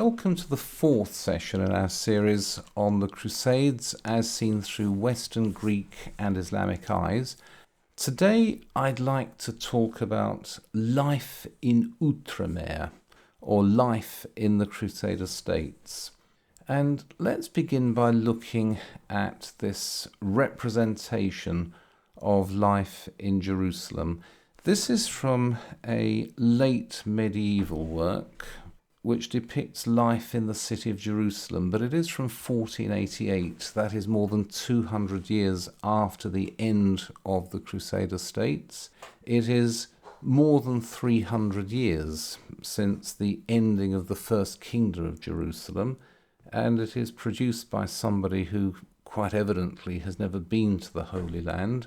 Welcome to the fourth session in our series on the Crusades as seen through Western Greek and Islamic eyes. Today I'd like to talk about life in Outremer, or life in the Crusader states. And let's begin by looking at this representation of life in Jerusalem. This is from a late medieval work which depicts life in the city of Jerusalem, but it is from 1488. That is more than 200 years after the end of the Crusader states. It is more than 300 years since the ending of the First Kingdom of Jerusalem, and it is produced by somebody who quite evidently has never been to the Holy Land.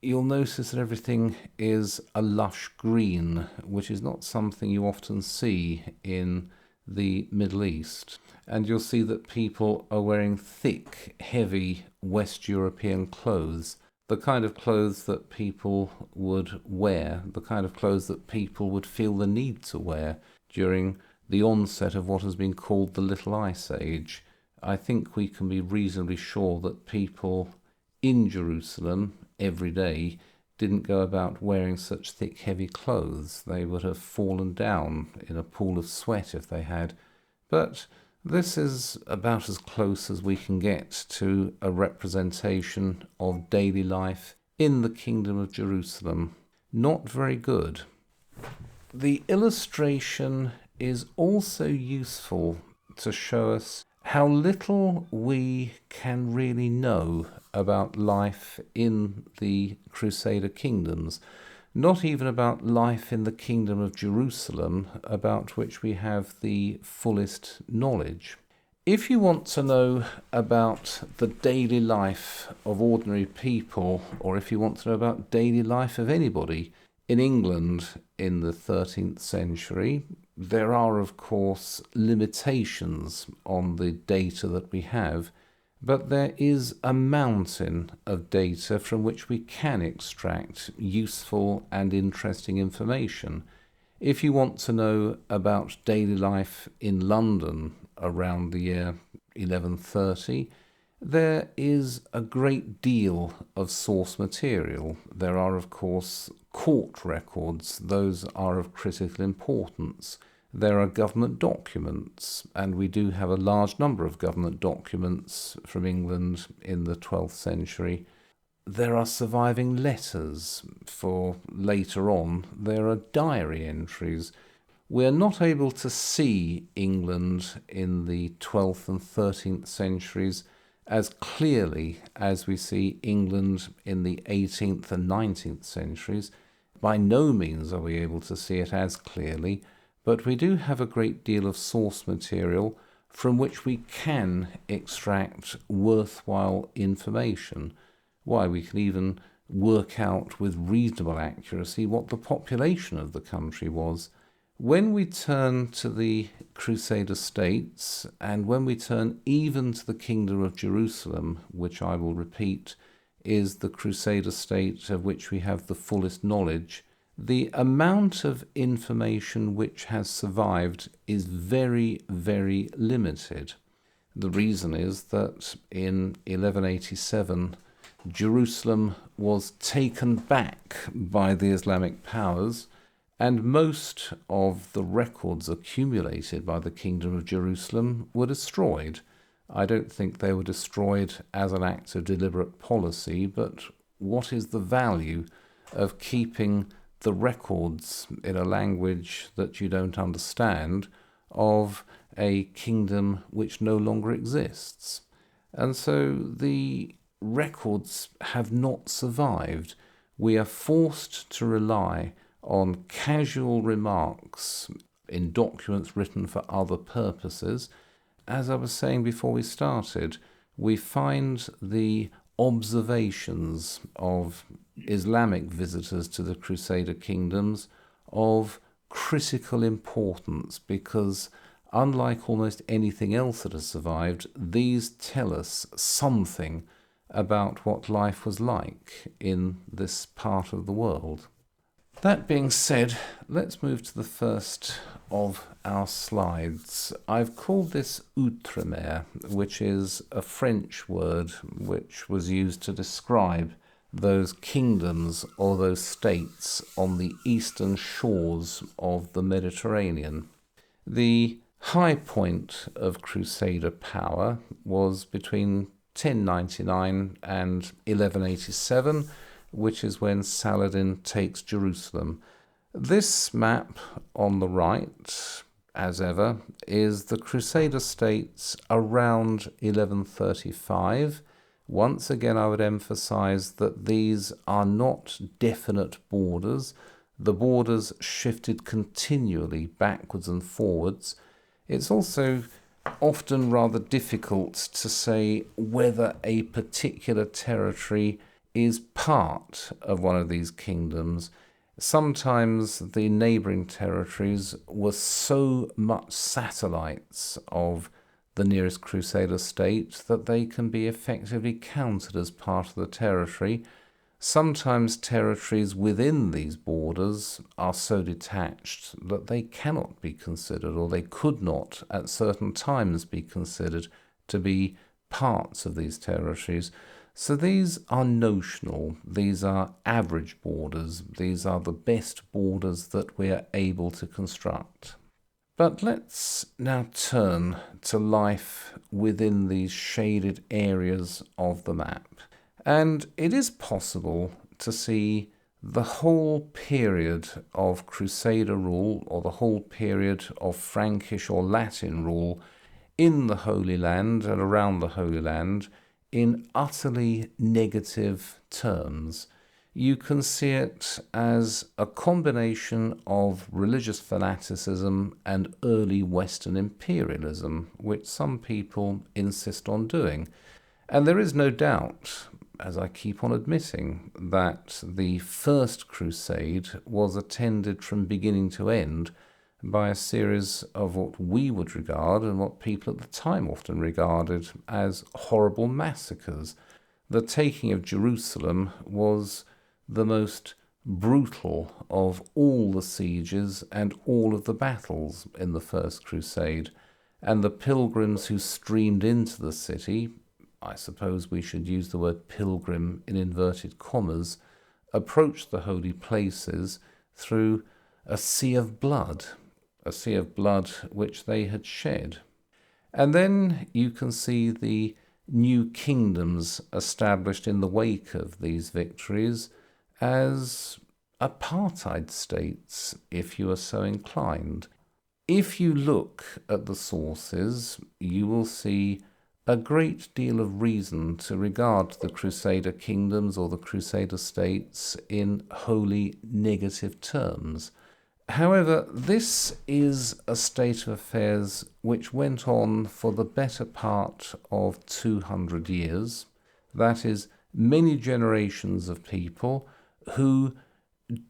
You'll notice that everything is a lush green, which is not something you often see in the Middle East. And you'll see that people are wearing thick, heavy West European clothes, the kind of clothes that people would wear, the kind of clothes that people would feel the need to wear during the onset of what has been called the Little Ice Age. I think we can be reasonably sure that people in Jerusalem every day didn't go about wearing such thick, heavy clothes. They would have fallen down in a pool of sweat if they had. But this is about as close as we can get to a representation of daily life in the Kingdom of Jerusalem. Not very good. The illustration is also useful to show us how little we can really know about life in the Crusader Kingdoms, not even about life in the Kingdom of Jerusalem, about which we have the fullest knowledge. If you want to know about the daily life of ordinary people, or if you want to know about daily life of anybody in England in the 13th century, there are, of course, limitations on the data that we have, but there is a mountain of data from which we can extract useful and interesting information. If you want to know about daily life in London around the year 1130, there is a great deal of source material. There are, of course, court records. Those are of critical importance. There are government documents, and we do have a large number of government documents from England in the 12th century. There are surviving letters for later on. There are diary entries. We are not able to see England in the 12th and 13th centuries as clearly as we see England in the 18th and 19th centuries. By no means are we able to see it as clearly, but we do have a great deal of source material from which we can extract worthwhile information. Why, we can even work out with reasonable accuracy what the population of the country was. When we turn to the Crusader states, and when we turn even to the Kingdom of Jerusalem, which I will repeat is the Crusader state of which we have the fullest knowledge, the amount of information which has survived is very, very limited. The reason is that in 1187, Jerusalem was taken back by the Islamic powers, and most of the records accumulated by the Kingdom of Jerusalem were destroyed. I don't think they were destroyed as an act of deliberate policy, but what is the value of keeping the records in a language that you don't understand of a kingdom which no longer exists? And so the records have not survived. We are forced to rely on casual remarks in documents written for other purposes. As I was saying before we started, we find the observations of Islamic visitors to the Crusader kingdoms of critical importance, because unlike almost anything else that has survived, these tell us something about what life was like in this part of the world. That being said, let's move to the first of our slides. I've called this outre-mer, which is a French word which was used to describe those kingdoms or those states on the eastern shores of the Mediterranean. The high point of Crusader power was between 1099 and 1187, which is when Saladin takes Jerusalem. This map on the right, as ever, is the Crusader states around 1135. Once again, I would emphasize that these are not definite borders. The borders shifted continually backwards and forwards. It's also often rather difficult to say whether a particular territory is part of one of these kingdoms. Sometimes the neighbouring territories were so much satellites of the nearest Crusader state that they can be effectively counted as part of the territory. Sometimes territories within these borders are so detached that they cannot be considered, or they could not at certain times be considered to be parts of these territories. So these are notional, these are average borders, these are the best borders that we are able to construct. But let's now turn to life within these shaded areas of the map. And it is possible to see the whole period of Crusader rule, or the whole period of Frankish or Latin rule in the Holy Land and around the Holy Land in utterly negative terms. You can see it as a combination of religious fanaticism and early Western imperialism, which some people insist on doing. And there is no doubt, as I keep on admitting, that the First Crusade was attended from beginning to end by a series of what we would regard, and what people at the time often regarded, as horrible massacres. The taking of Jerusalem was the most brutal of all the sieges and all of the battles in the First Crusade, and the pilgrims who streamed into the city, I suppose we should use the word pilgrim in inverted commas, approached the holy places through a sea of blood which they had shed. And then you can see the new kingdoms established in the wake of these victories as apartheid states, if you are so inclined. If you look at the sources, you will see a great deal of reason to regard the Crusader kingdoms or the Crusader states in wholly negative terms. However, this is a state of affairs which went on for the better part of 200 years. That is, many generations of people who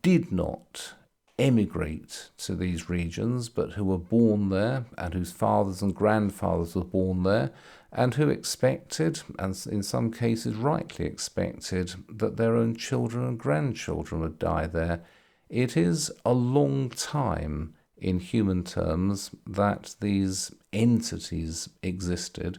did not emigrate to these regions, but who were born there, and whose fathers and grandfathers were born there, and who expected, and in some cases rightly expected, that their own children and grandchildren would die there. It is a long time in human terms that these entities existed,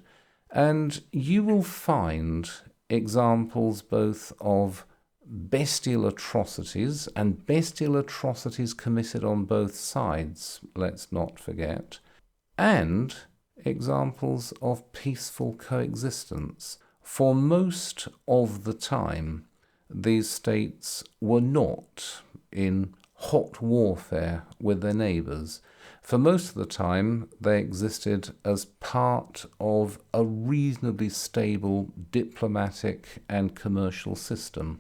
and you will find examples both of bestial atrocities, and bestial atrocities committed on both sides, let's not forget, and examples of peaceful coexistence. For most of the time, these states were not in hot warfare with their neighbours. For most of the time, they existed as part of a reasonably stable diplomatic and commercial system.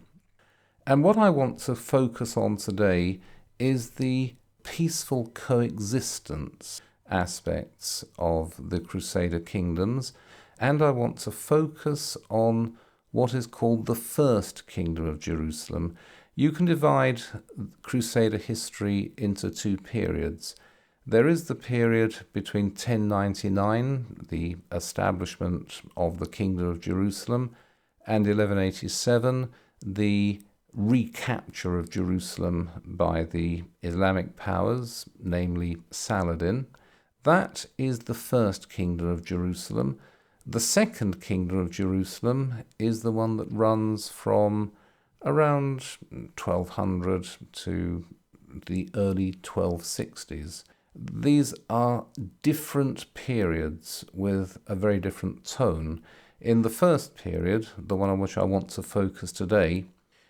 And what I want to focus on today is the peaceful coexistence aspects of the Crusader kingdoms, and I want to focus on what is called the First Kingdom of Jerusalem. You can divide Crusader history into two periods. There is the period between 1099, the establishment of the Kingdom of Jerusalem, and 1187, the recapture of Jerusalem by the Islamic powers, namely Saladin. That is the first kingdom of Jerusalem. The second kingdom of Jerusalem is the one that runs from around 1200 to the early 1260s. These are different periods with a very different tone. In the first period, the one on which I want to focus today,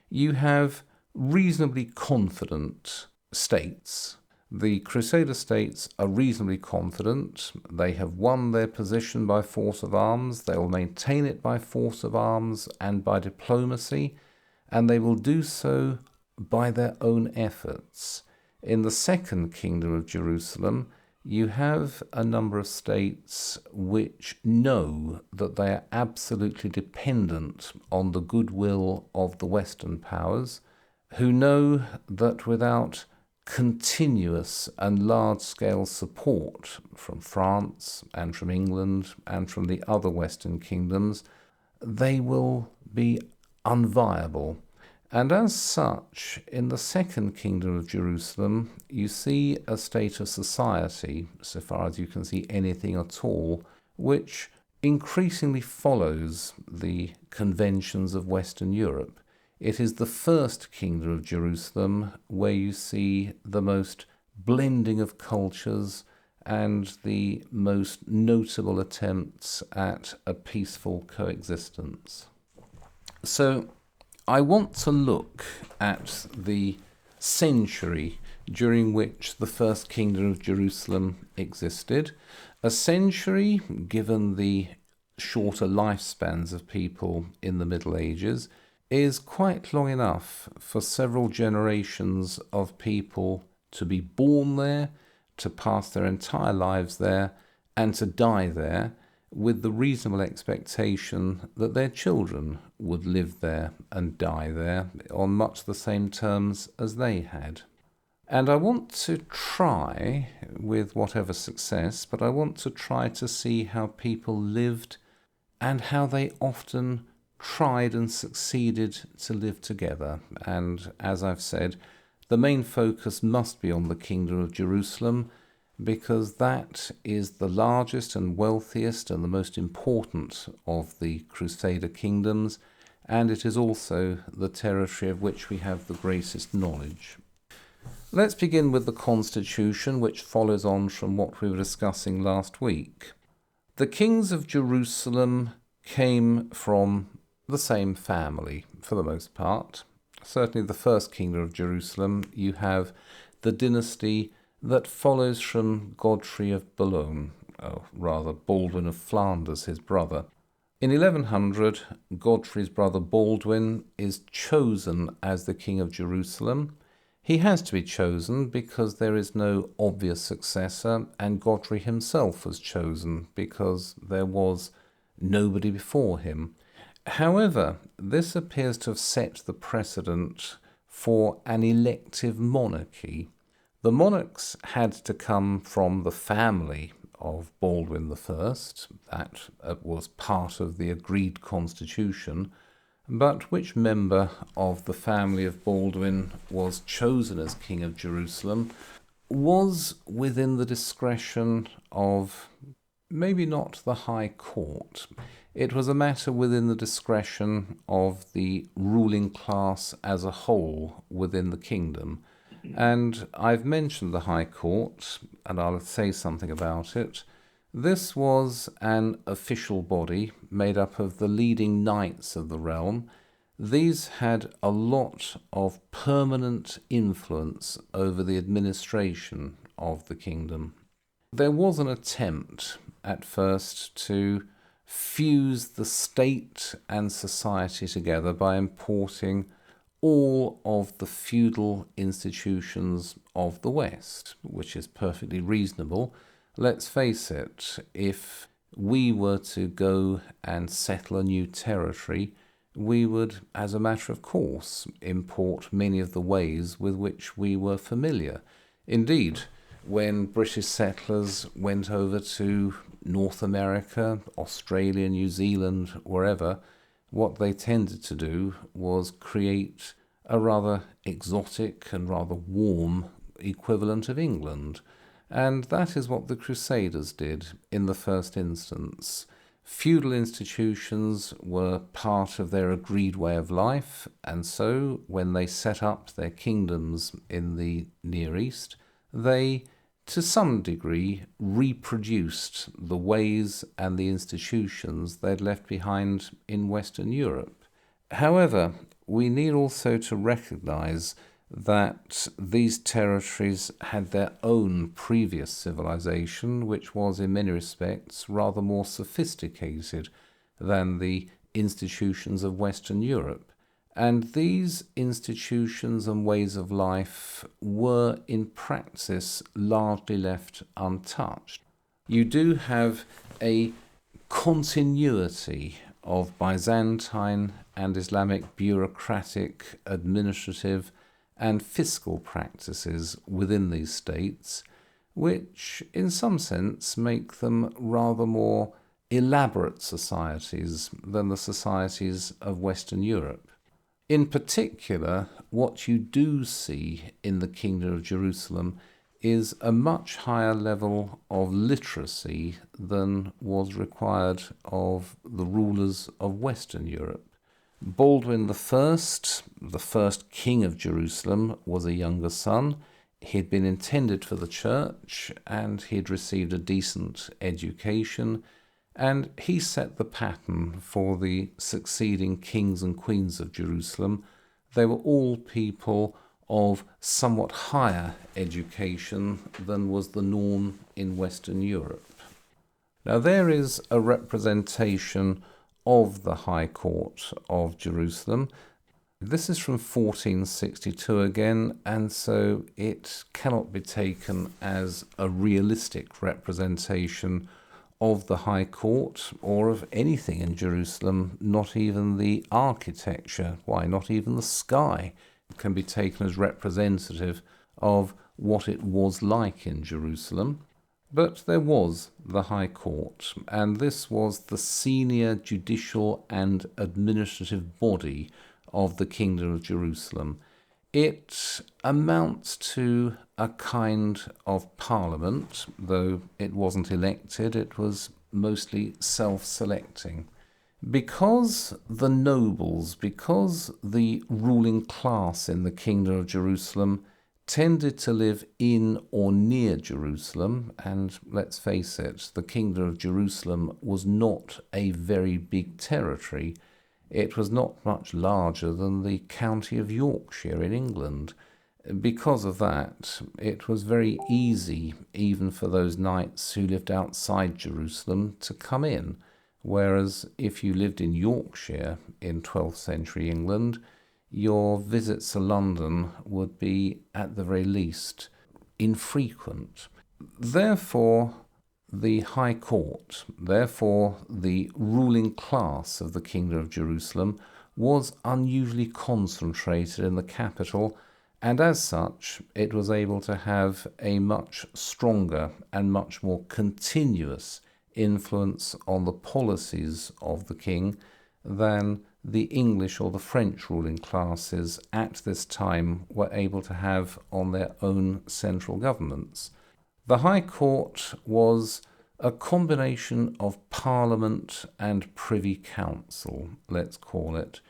you have reasonably confident states. The Crusader states are reasonably confident. They have won their position by force of arms. They will maintain it by force of arms and by diplomacy, and they will do so by their own efforts. In the second kingdom of Jerusalem, you have a number of states which know that they are absolutely dependent on the goodwill of the Western powers, who know that without continuous and large-scale support from France and from England and from the other Western kingdoms, they will be unviable. And as such, in the second kingdom of Jerusalem, you see a state of society, so far as you can see anything at all, which increasingly follows the conventions of Western Europe. It is the first kingdom of Jerusalem where you see the most blending of cultures and the most notable attempts at a peaceful coexistence. So I want to look at the century during which the first kingdom of Jerusalem existed. A century, given the shorter lifespans of people in the Middle Ages, is quite long enough for several generations of people to be born there, to pass their entire lives there, and to die there, with the reasonable expectation that their children would live there and die there on much the same terms as they had. And I want to try, with whatever success, but I want to try to see how people lived and how they often tried and succeeded to live together. And as I've said, the main focus must be on the Kingdom of Jerusalem, because that is the largest and wealthiest and the most important of the Crusader kingdoms, and it is also the territory of which we have the greatest knowledge. Let's begin with the constitution, which follows on from what we were discussing last week. The kings of Jerusalem came from the same family, for the most part. Certainly the first kingdom of Jerusalem, you have the dynasty that follows from Godfrey of Boulogne, or rather Baldwin of Flanders, his brother. In 1100, Godfrey's brother Baldwin is chosen as the king of Jerusalem. He has to be chosen because there is no obvious successor, and Godfrey himself was chosen because there was nobody before him. However, this appears to have set the precedent for an elective monarchy. The monarchs had to come from the family of Baldwin I. That was part of the agreed constitution. But which member of the family of Baldwin was chosen as King of Jerusalem was within the discretion of maybe not the High Court. It was a matter within the discretion of the ruling class as a whole within the kingdom. And I've mentioned the High Court, and I'll say something about it. This was an official body made up of the leading knights of the realm. These had a lot of permanent influence over the administration of the kingdom. There was an attempt at first to fuse the state and society together by importing all of the feudal institutions of the West, which is perfectly reasonable. Let's face it, if we were to go and settle a new territory, we would, as a matter of course, import many of the ways with which we were familiar. Indeed, when British settlers went over to North America, Australia, New Zealand, wherever, what they tended to do was create a rather exotic and rather warm equivalent of England. And that is what the Crusaders did in the first instance. Feudal institutions were part of their agreed way of life, and so when they set up their kingdoms in the Near East, they, to some degree, reproduced the ways and the institutions they'd left behind in Western Europe. However, we need also to recognise that these territories had their own previous civilization, which was in many respects rather more sophisticated than the institutions of Western Europe. And these institutions and ways of life were in practice largely left untouched. You do have a continuity of Byzantine and Islamic bureaucratic, administrative and fiscal practices within these states, which in some sense make them rather more elaborate societies than the societies of Western Europe. In particular, what you do see in the Kingdom of Jerusalem is a much higher level of literacy than was required of the rulers of Western Europe. Baldwin the first king of Jerusalem, was a younger son. He'd been intended for the church and he'd received a decent education, and he set the pattern for the succeeding kings and queens of Jerusalem. They were all people of somewhat higher education than was the norm in Western Europe. Now there is a representation of the High Court of Jerusalem. This is from 1462 again, and so it cannot be taken as a realistic representation of the High Court or of anything in Jerusalem, not even the architecture, why not even the sky can be taken as representative of what it was like in Jerusalem. But there was the High Court, and this was the senior judicial and administrative body of the Kingdom of Jerusalem. It amounts to a kind of parliament, though it wasn't elected, it was mostly self-selecting. Because the nobles, because the ruling class in the Kingdom of Jerusalem tended to live in or near Jerusalem, and let's face it, the Kingdom of Jerusalem was not a very big territory. It was not much larger than the county of Yorkshire in England. Because of that, it was very easy, even for those knights who lived outside Jerusalem, to come in, whereas if you lived in Yorkshire in 12th century England, your visits to London would be, at the very least, infrequent. Therefore, the High Court, therefore the ruling class of the Kingdom of Jerusalem, was unusually concentrated in the capital, and as such it was able to have a much stronger and much more continuous influence on the policies of the king than the English or the French ruling classes at this time were able to have on their own central governments. The High Court was a combination of Parliament and Privy Council, let's call it.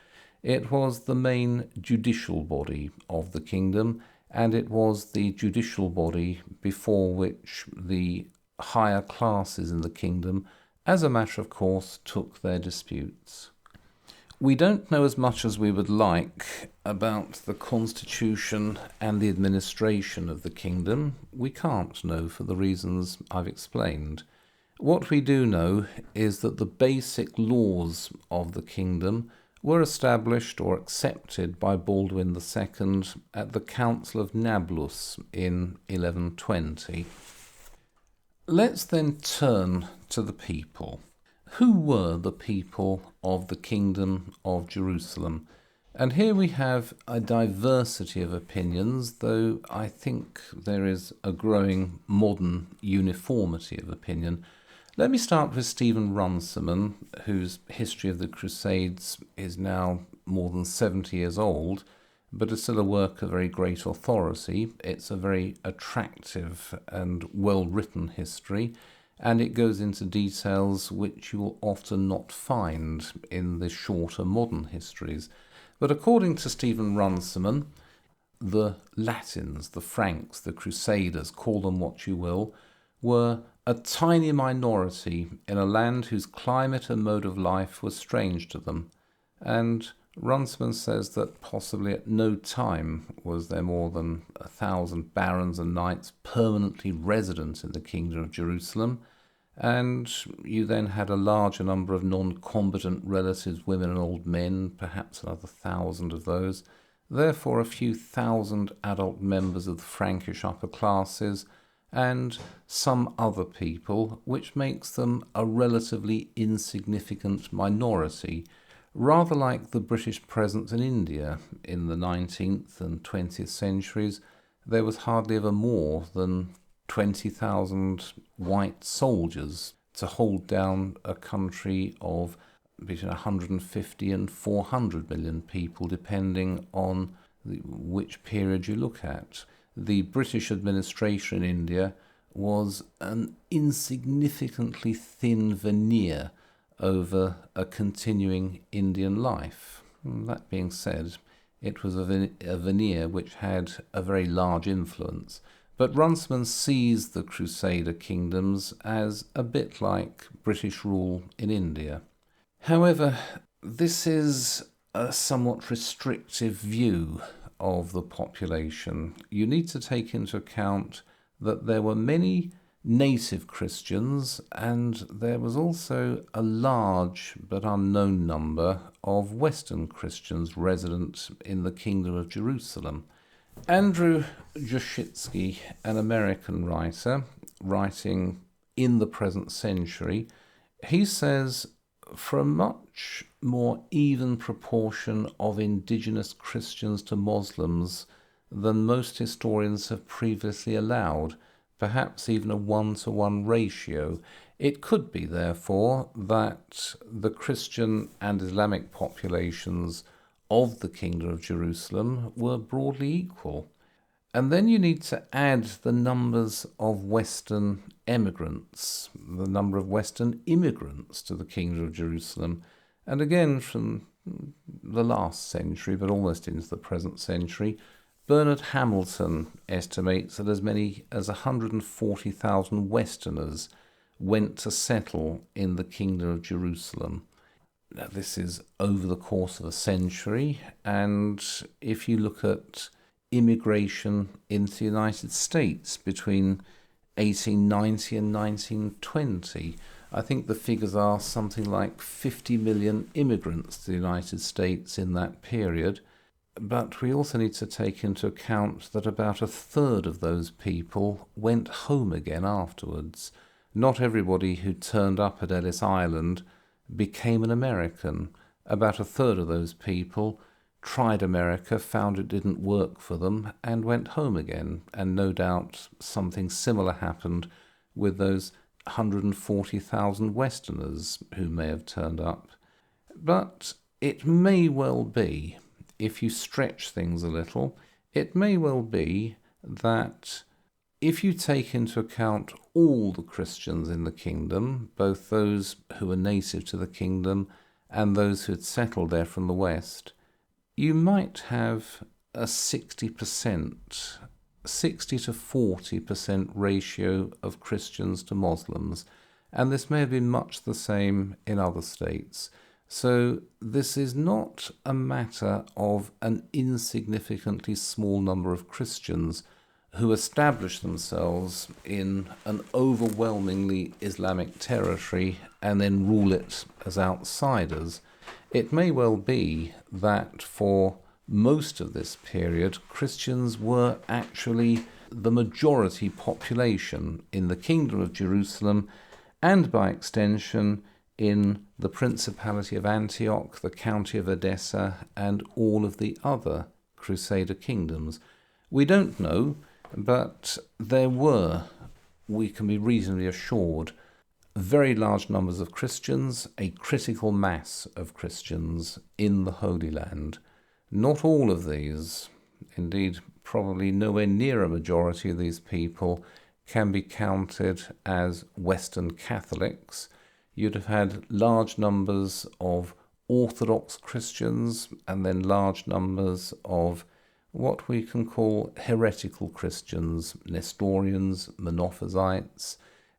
It was the main judicial body of the kingdom, and it was the judicial body before which the higher classes in the kingdom, as a matter of course, took their disputes. We don't know as much as we would like about the constitution and the administration of the kingdom. We can't know for the reasons I've explained. What we do know is that the basic laws of the kingdom were established or accepted by Baldwin II at the Council of Nablus in 1120. Let's then turn to the people. Who were the people of the Kingdom of Jerusalem? And here we have a diversity of opinions, though I think there is a growing modern uniformity of opinion. Let me start with Stephen Runciman, whose History of the Crusades is now more than 70 years old, but it's still a work of very great authority. It's a very attractive and well-written history, and it goes into details which you will often not find in the shorter modern histories. But according to Stephen Runciman, the Latins, the Franks, the Crusaders, call them what you will, were a tiny minority in a land whose climate and mode of life was strange to them. And Runciman says that possibly at no time was there more than 1,000 barons and knights permanently resident in the Kingdom of Jerusalem, and you then had a larger number of non-combatant relatives, women and old men, perhaps another 1,000 of those, therefore a few thousand adult members of the Frankish upper classes, and some other people, which makes them a relatively insignificant minority, rather like the British presence in India in the 19th and 20th centuries. There was hardly ever more than 20,000 white soldiers to hold down a country of between 150 and 400 million people, depending on which period you look at. The British administration in India was an insignificantly thin veneer over a continuing Indian life. That being said, it was a veneer which had a very large influence. But Runciman sees the Crusader Kingdoms as a bit like British rule in India. However, this is a somewhat restrictive view of the population. You need to take into account that there were many native Christians, and there was also a large but unknown number of Western Christians resident in the Kingdom of Jerusalem. Andrew Juszczycki, an American writer, writing in the present century, he says, for a much more even proportion of indigenous Christians to Muslims than most historians have previously allowed, perhaps even a 1-to-1 ratio, it could be, therefore, that the Christian and Islamic populations of the Kingdom of Jerusalem were broadly equal. And then you need to add the numbers of Western emigrants, the number of Western immigrants to the Kingdom of Jerusalem. And again, from the last century, but almost into the present century, Bernard Hamilton estimates that as many as 140,000 Westerners went to settle in the Kingdom of Jerusalem. Now, this is over the course of a century, and if you look at immigration into the United States between 1890 and 1920, I think the figures are something like 50 million immigrants to the United States in that period. But we also need to take into account that about a third of those people went home again afterwards. Not everybody who turned up at Ellis Island became an American. About a third of those people tried America, found it didn't work for them, and went home again. And no doubt something similar happened with those 140,000 Westerners who may have turned up. But it may well be, if you stretch things a little, it may well be that if you take into account all the Christians in the kingdom, both those who were native to the kingdom and those who had settled there from the west, you might have a 60 to 40% ratio of Christians to Muslims, and this may have been much the same in other states. So this is not a matter of an insignificantly small number of Christians who establish themselves in an overwhelmingly Islamic territory and then rule it as outsiders. It may well be that for most of this period, Christians were actually the majority population in the Kingdom of Jerusalem, and by extension in the Principality of Antioch, the County of Edessa, and all of the other Crusader kingdoms. We don't know, but there were, we can be reasonably assured, very large numbers of Christians, a critical mass of Christians in the Holy Land. Not all of these, indeed probably nowhere near a majority of these people, can be counted as Western Catholics. You'd have had large numbers of Orthodox Christians and then large numbers of what we can call heretical Christians, Nestorians, Monophysites,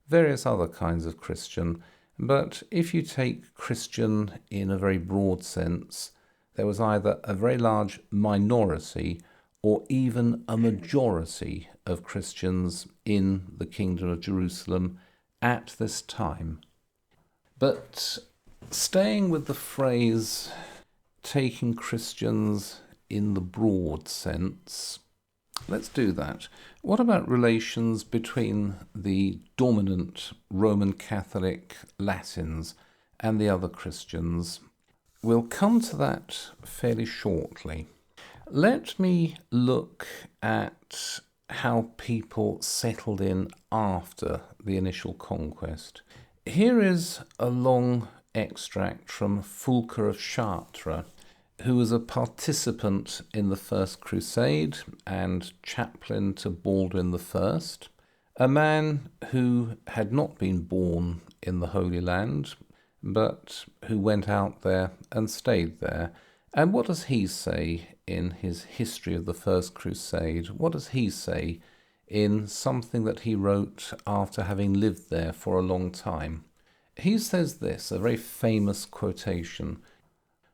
various other kinds of Christian. But if you take Christian in a very broad sense, there was either a very large minority or even a majority of Christians in the Kingdom of Jerusalem at this time. But staying with the phrase taking Christians in the broad sense, let's do that. What about relations between the dominant Roman Catholic Latins and the other Christians? We'll come to that fairly shortly. Let me look at how people settled in after the initial conquest. Here is a long extract from Fulkarashatra, who was a participant in the First Crusade and chaplain to Baldwin I, a man who had not been born in the Holy Land, but who went out there and stayed there. And what does he say in his history of the First Crusade? What does he say in something that he wrote after having lived there for a long time? He says this, a very famous quotation: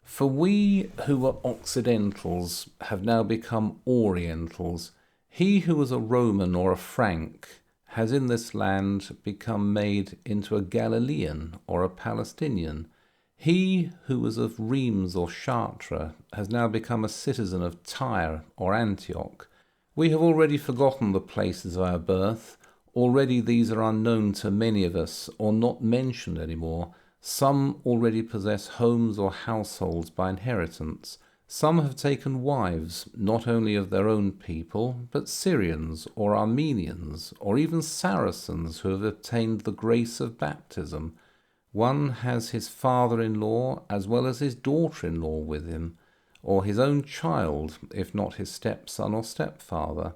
"For we who were Occidentals have now become Orientals. He who was a Roman or a Frank has in this land become made into a Galilean or a Palestinian. He who was of Rheims or Chartres has now become a citizen of Tyre or Antioch. We have already forgotten the places of our birth. Already these are unknown to many of us, or not mentioned any more. Some already possess homes or households by inheritance. Some have taken wives, not only of their own people, but Syrians or Armenians, or even Saracens who have obtained the grace of baptism. One has his father-in-law as well as his daughter-in-law with him, or his own child, if not his stepson or stepfather.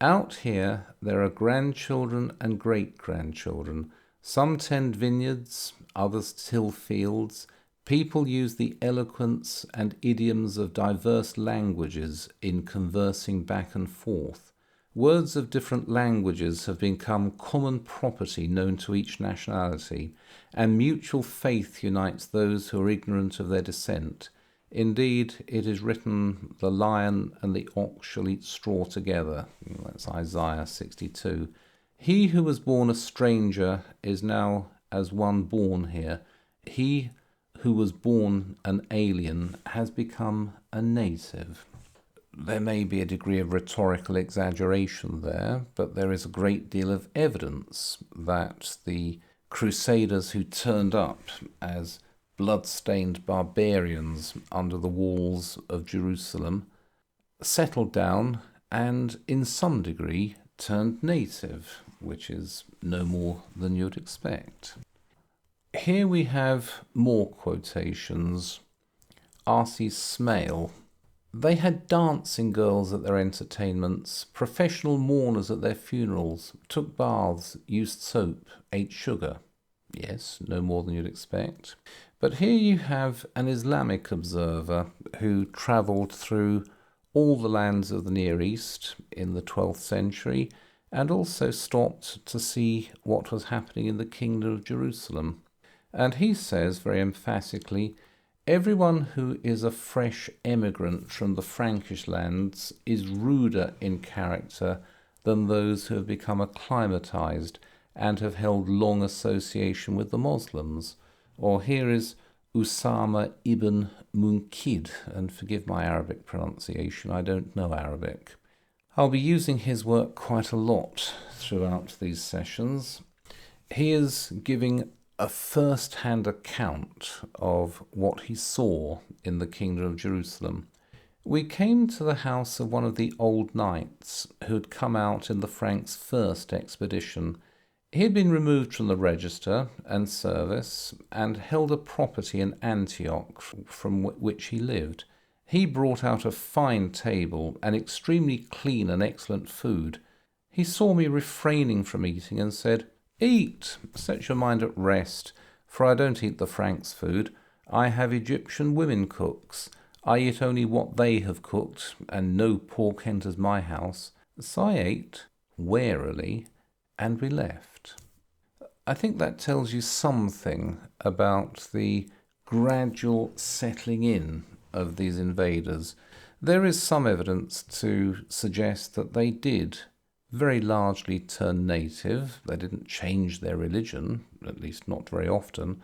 Out here there are grandchildren and great-grandchildren. Some tend vineyards, others till fields. People use the eloquence and idioms of diverse languages in conversing back and forth. Words of different languages have become common property known to each nationality, and mutual faith unites those who are ignorant of their descent. Indeed, it is written, the lion and the ox shall eat straw together." That's Isaiah 62. "He who was born a stranger is now as one born here. He who was born an alien has become a native." There may be a degree of rhetorical exaggeration there, but there is a great deal of evidence that the Crusaders who turned up as blood-stained barbarians under the walls of Jerusalem settled down and in some degree turned native, which is no more than you'd expect. Here we have more quotations. R.C. Smale: "They had dancing girls at their entertainments, professional mourners at their funerals, took baths, used soap, ate sugar." Yes, no more than you'd expect. But here you have an Islamic observer who travelled through all the lands of the Near East in the 12th century and also stopped to see what was happening in the Kingdom of Jerusalem. And he says very emphatically, "Everyone who is a fresh emigrant from the Frankish lands is ruder in character than those who have become acclimatized and have held long association with the Muslims." Or here is Usama ibn Munkid, and forgive my Arabic pronunciation, I don't know Arabic. I'll be using his work quite a lot throughout these sessions. He is giving a first-hand account of what he saw in the Kingdom of Jerusalem. "We came to the house of one of the old knights who had come out in the Franks' first expedition. He had been removed from the register and service and held a property in Antioch from which he lived. He brought out a fine table and extremely clean and excellent food. He saw me refraining from eating and said, "Eat, set your mind at rest, for I don't eat the Franks' food. I have Egyptian women cooks. I eat only what they have cooked, and no pork enters my house." So I ate, warily, and we left. I think that tells you something about the gradual settling in of these invaders. There is some evidence to suggest that they did very largely turn native. They didn't change their religion, at least not very often,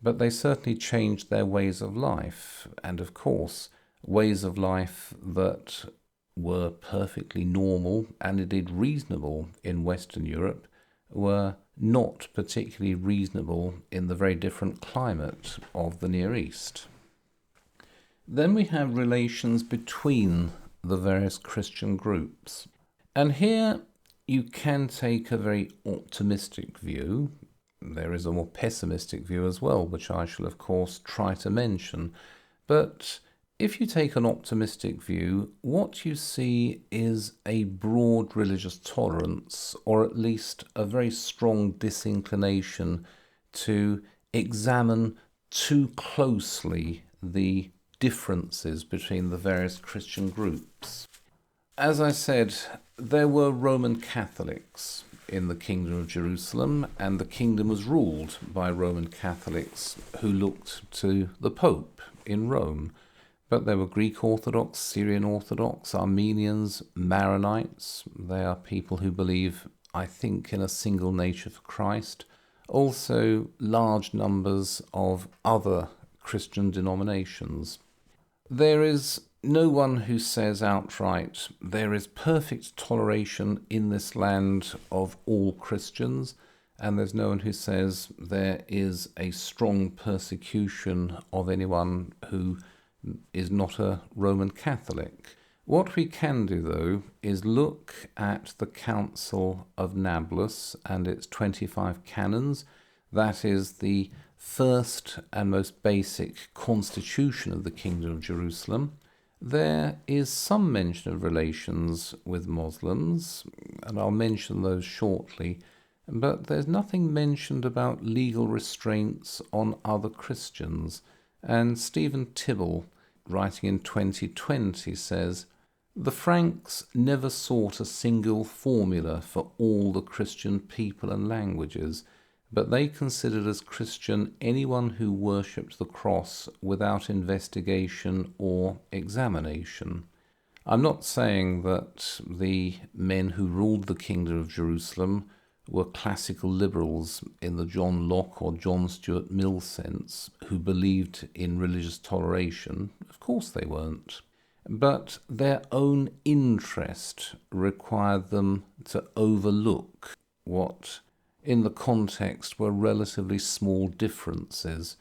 but they certainly changed their ways of life, and of course ways of life that were perfectly normal and indeed reasonable in Western Europe were not particularly reasonable in the very different climate of the Near East. Then we have relations between the various Christian groups. And here you can take a very optimistic view. There is a more pessimistic view as well, which I shall of course try to mention. But if you take an optimistic view, what you see is a broad religious tolerance, or at least a very strong disinclination to examine too closely the differences between the various Christian groups. As I said, there were Roman Catholics in the Kingdom of Jerusalem, and the kingdom was ruled by Roman Catholics who looked to the Pope in Rome. But there were Greek Orthodox, Syrian Orthodox, Armenians, Maronites. They are people who believe, I think, in a single nature for Christ. Also, large numbers of other Christian denominations. There is no one who says outright, there is perfect toleration in this land of all Christians, and there's no one who says there is a strong persecution of anyone who is not a Roman Catholic. What we can do, though, is look at the Council of Nablus and its 25 canons. That is the first and most basic constitution of the Kingdom of Jerusalem. There is some mention of relations with Muslims, and I'll mention those shortly, but there's nothing mentioned about legal restraints on other Christians. And Stephen Tibble, writing in 2020, says, "The Franks never sought a single formula for all the Christian people and languages, but they considered as Christian anyone who worshipped the cross without investigation or examination." I'm not saying that the men who ruled the Kingdom of Jerusalem were classical liberals in the John Locke or John Stuart Mill sense who believed in religious toleration. Of course they weren't. But their own interest required them to overlook what in the context were relatively small differences.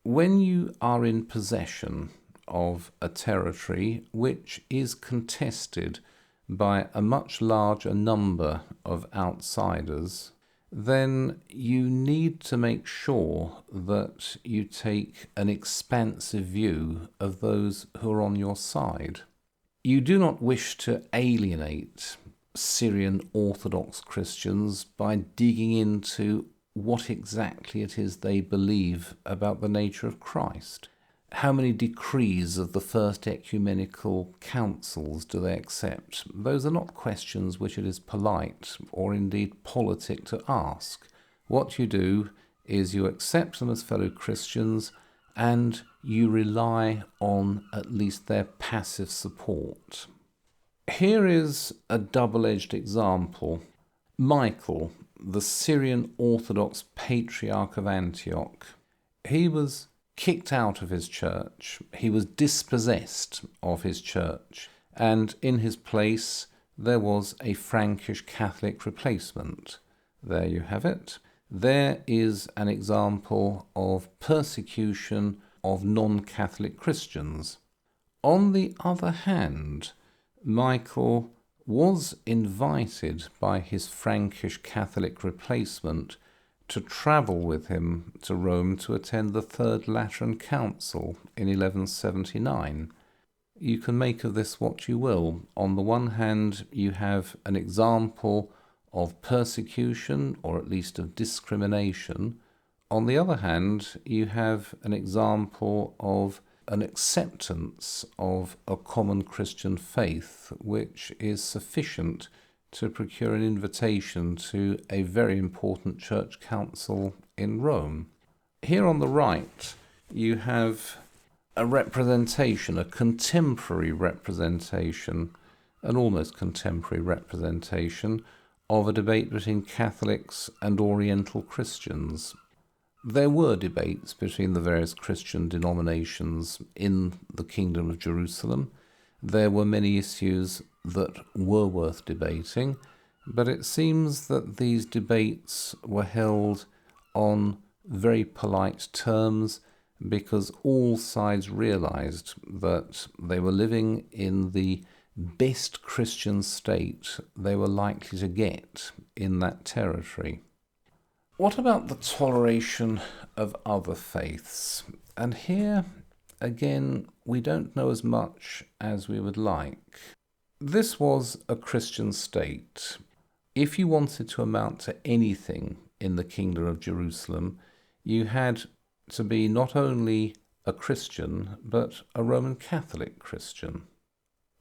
When you are in possession of a territory which is contested by a much larger number of outsiders, then you need to make sure that you take an expansive view of those who are on your side. You do not wish to alienate Syrian Orthodox Christians by digging into what exactly it is they believe about the nature of Christ. How many decrees of the First Ecumenical Councils do they accept? Those are not questions which it is polite or indeed politic to ask. What you do is you accept them as fellow Christians and you rely on at least their passive support. Here is a double-edged example. Michael, the Syrian Orthodox Patriarch of Antioch, he was kicked out of his church. He was dispossessed of his church, and in his place there was a Frankish Catholic replacement. There you have it. There is an example of persecution of non-Catholic Christians. On the other hand, Michael was invited by his Frankish Catholic replacement to travel with him to Rome to attend the Third Lateran Council in 1179. you can make of this what you will. On the one hand, you have an example of persecution, or at least of discrimination. On the other hand, you have an example of an acceptance of a common Christian faith, which is sufficient to procure an invitation to a very important church council in Rome. Here on the right, you have a representation, a contemporary representation, an almost contemporary representation of a debate between Catholics and Oriental Christians. There were debates between the various Christian denominations in the Kingdom of Jerusalem. There were many issues that were worth debating, but it seems that these debates were held on very polite terms because all sides realized that they were living in the best Christian state they were likely to get in that territory. What about the toleration of other faiths? And here, again, we don't know as much as we would like. This was a Christian state. If you wanted to amount to anything in the Kingdom of Jerusalem, you had to be not only a Christian, but a Roman Catholic Christian.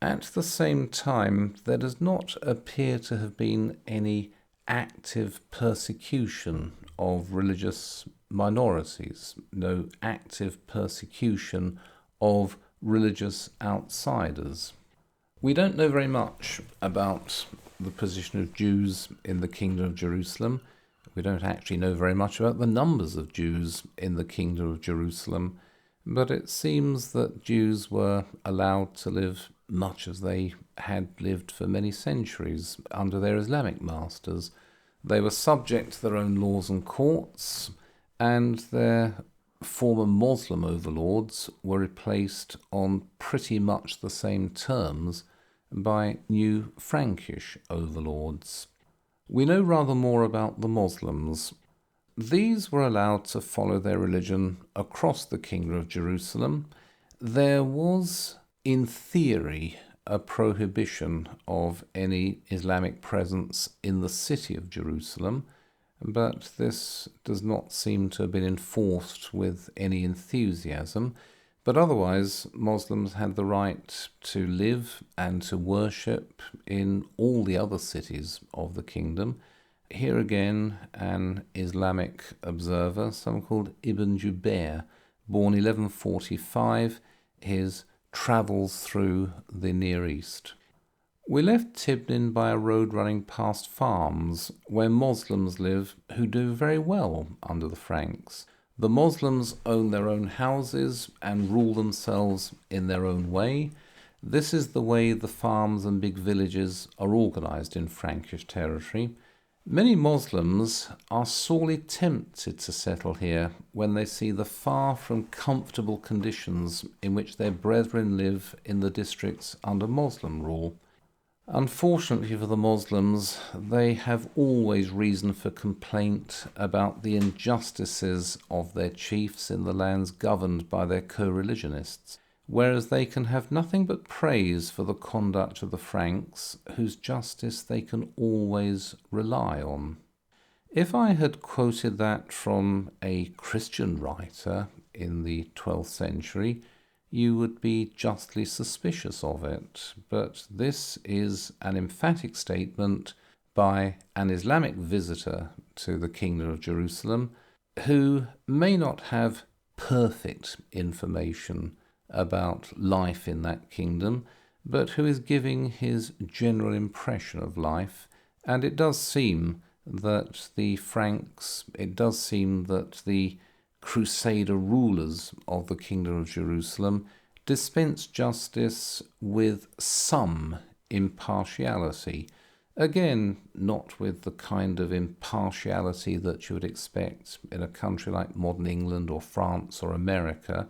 At the same time, there does not appear to have been any active persecution of religious minorities, no active persecution of religious outsiders. We don't know very much about the position of Jews in the Kingdom of Jerusalem. We don't actually know very much about the numbers of Jews in the Kingdom of Jerusalem, but it seems that Jews were allowed to live much as they had lived for many centuries under their Islamic masters. They were subject to their own laws and courts, and their former Muslim overlords were replaced on pretty much the same terms by new Frankish overlords. We know rather more about the Muslims. These were allowed to follow their religion across the Kingdom of Jerusalem. There was, in theory, a prohibition of any Islamic presence in the city of Jerusalem, but this does not seem to have been enforced with any enthusiasm. But otherwise, Muslims had the right to live and to worship in all the other cities of the kingdom. Here again, an Islamic observer, someone called Ibn Jubair, born 1145, his travels through the Near East. We left Tibnin by a road running past farms where Muslims live who do very well under the Franks. The Muslims own their own houses and rule themselves in their own way. This is the way the farms and big villages are organized in Frankish territory. Many Muslims are sorely tempted to settle here when they see the far from comfortable conditions in which their brethren live in the districts under Muslim rule. Unfortunately for the Muslims, they have always reason for complaint about the injustices of their chiefs in the lands governed by their co-religionists, whereas they can have nothing but praise for the conduct of the Franks, whose justice they can always rely on. If I had quoted that from a Christian writer in the 12th century, you would be justly suspicious of it, but this is an emphatic statement by an Islamic visitor to the Kingdom of Jerusalem who may not have perfect information about life in that kingdom, but who is giving his general impression of life. And it does seem that the Franks, it does seem that the Crusader rulers of the Kingdom of Jerusalem dispensed justice with some impartiality. Again, not with the kind of impartiality that you would expect in a country like modern England or France or America,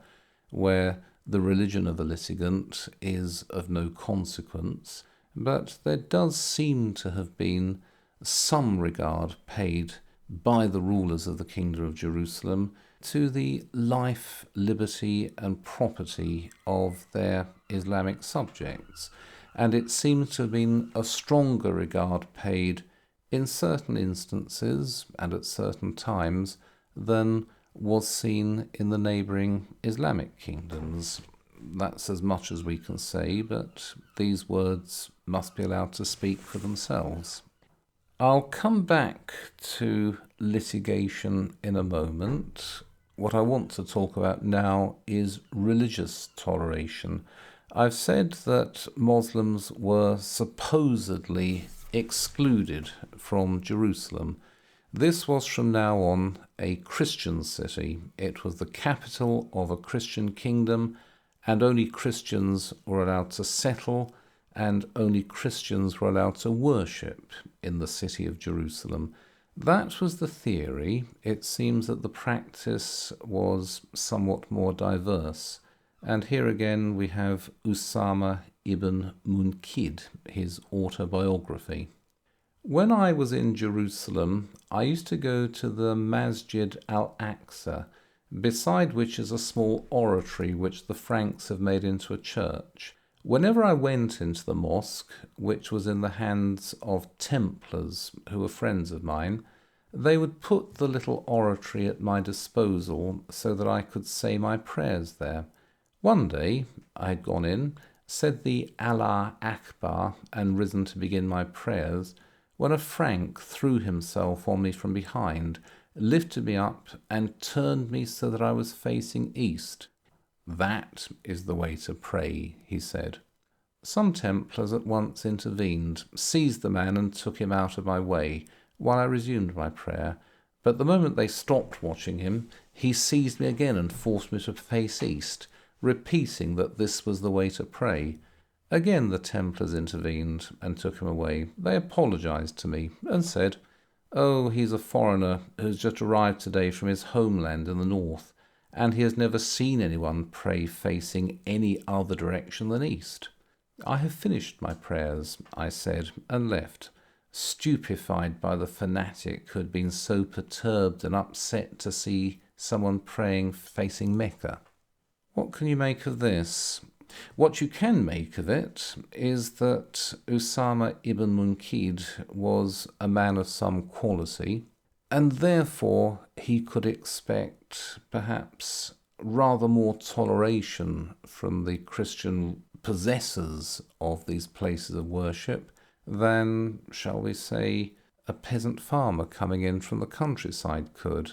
where the religion of the litigant is of no consequence, but there does seem to have been some regard paid by the rulers of the Kingdom of Jerusalem to the life, liberty and property of their Islamic subjects. And it seems to have been a stronger regard paid in certain instances and at certain times than was seen in the neighbouring Islamic kingdoms. That's as much as we can say, but these words must be allowed to speak for themselves. I'll come back to litigation in a moment. What I want to talk about now is religious toleration. I've said that Muslims were supposedly excluded from Jerusalem. This was from now on a Christian city. It was the capital of a Christian kingdom, and only Christians were allowed to settle, and only Christians were allowed to worship in the city of Jerusalem. That was the theory. It seems that the practice was somewhat more diverse. And here again we have Usama ibn Munkid, his autobiography. When I was in Jerusalem, I used to go to the Masjid al-Aqsa, beside which is a small oratory which the Franks have made into a church. Whenever I went into the mosque, which was in the hands of Templars who were friends of mine, they would put the little oratory at my disposal so that I could say my prayers there. One day I had gone in, said the Allah Akbar and risen to begin my prayers, when a Frank threw himself on me from behind, lifted me up and turned me so that I was facing east. "That is the way to pray," he said. Some Templars at once intervened, seized the man and took him out of my way while I resumed my prayer. But the moment they stopped watching him, he seized me again and forced me to face east, repeating that this was the way to pray. Again the Templars intervened and took him away. They apologized to me and said, "Oh, he's a foreigner who's just arrived today from his homeland in the north, and he has never seen anyone pray facing any other direction than east." "I have finished my prayers," I said, and left, stupefied by the fanatic who had been so perturbed and upset to see someone praying facing Mecca. What can you make of this? What you can make of it is that Usama ibn Munkid was a man of some quality, and therefore he could expect perhaps rather more toleration from the Christian possessors of these places of worship than, shall we say, a peasant farmer coming in from the countryside could.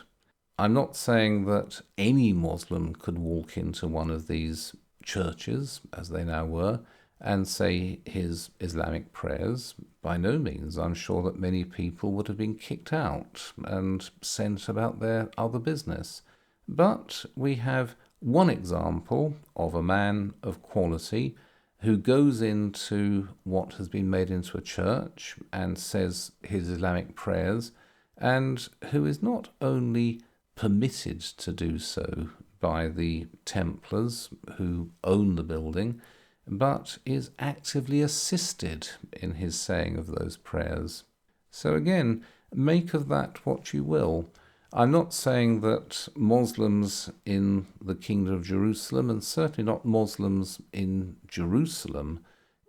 I'm not saying that any Muslim could walk into one of these churches, as they now were, and say his Islamic prayers. By no means. I'm sure that many people would have been kicked out and sent about their other business. But we have one example of a man of quality who goes into what has been made into a church and says his Islamic prayers, and who is not only permitted to do so by the Templars who own the building, but is actively assisted in his saying of those prayers. So again, make of that what you will. I'm not saying that Muslims in the Kingdom of Jerusalem, and certainly not Muslims in Jerusalem,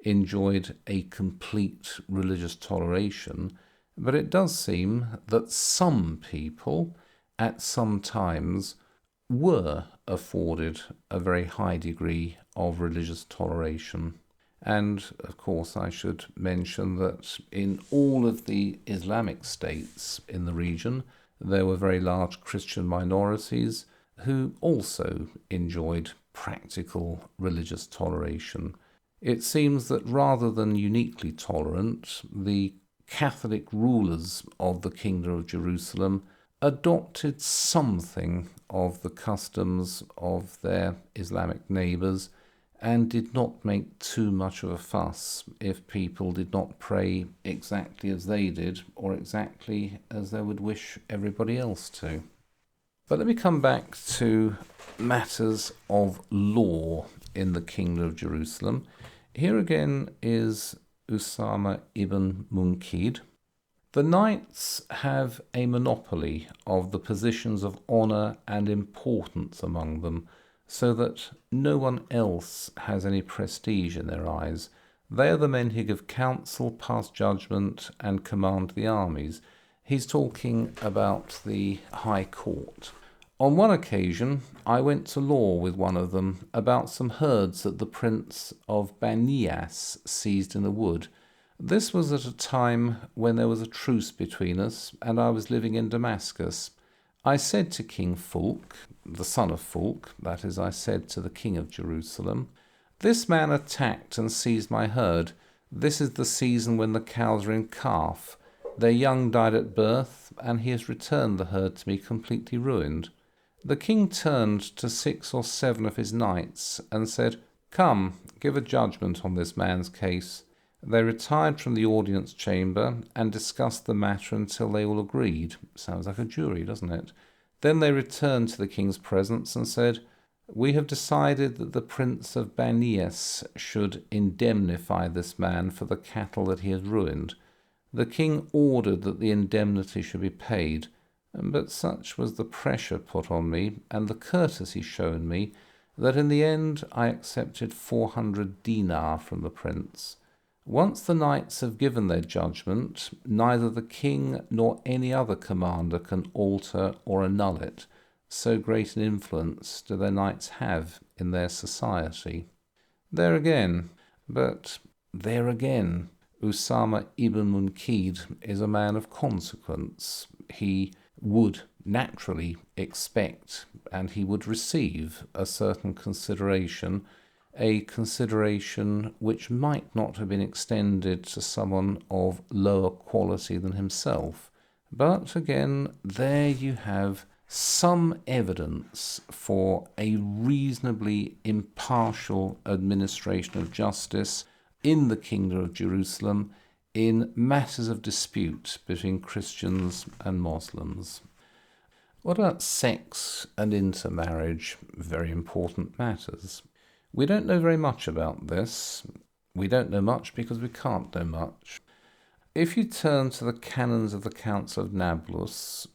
enjoyed a complete religious toleration, but it does seem that some people at some times were afforded a very high degree of religious toleration. And, of course, I should mention that in all of the Islamic states in the region, there were very large Christian minorities who also enjoyed practical religious toleration. It seems that rather than uniquely tolerant, the Catholic rulers of the Kingdom of Jerusalem adopted something of the customs of their Islamic neighbours and did not make too much of a fuss if people did not pray exactly as they did or exactly as they would wish everybody else to. But let me come back to matters of law in the Kingdom of Jerusalem. Here again is Usama ibn Munkid. The knights have a monopoly of the positions of honour and importance among them, so that no one else has any prestige in their eyes. They are the men who give counsel, pass judgment, and command the armies. He's talking about the High Court. On one occasion, I went to law with one of them about some herds that the Prince of Banias seized in the wood. This was at a time when there was a truce between us, and I was living in Damascus. I said to King Fulk, the son of Fulk, that is, I said to the king of Jerusalem, "This man attacked and seized my herd. This is the season when the cows are in calf. Their young died at birth, and he has returned the herd to me completely ruined." The king turned to 6 or 7 of his knights and said, "Come, give a judgment on this man's case." They retired from the audience chamber and discussed the matter until they all agreed. Sounds like a jury, doesn't it? Then they returned to the king's presence and said, "We have decided that the Prince of Banias should indemnify this man for the cattle that he has ruined." The king ordered that the indemnity should be paid, but such was the pressure put on me and the courtesy shown me that in the end I accepted 400 dinar from the prince. Once the knights have given their judgment, neither the king nor any other commander can alter or annul it. So great an influence do their knights have in their society. There again, Usama ibn Munkid is a man of consequence. He would naturally expect and he would receive a certain consideration, a consideration which might not have been extended to someone of lower quality than himself. But again, there you have some evidence for a reasonably impartial administration of justice in the Kingdom of Jerusalem in matters of dispute between Christians and Muslims. What about sex and intermarriage? Very important matters. We don't know very much about this. We don't know much because we can't know much. If you turn to the canons of the Council of Nablus,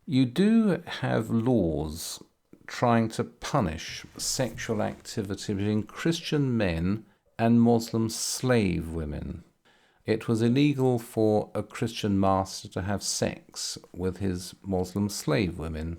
you do have laws trying to punish sexual activity between Christian men and Muslim slave women. It was illegal for a Christian master to have sex with his Muslim slave women.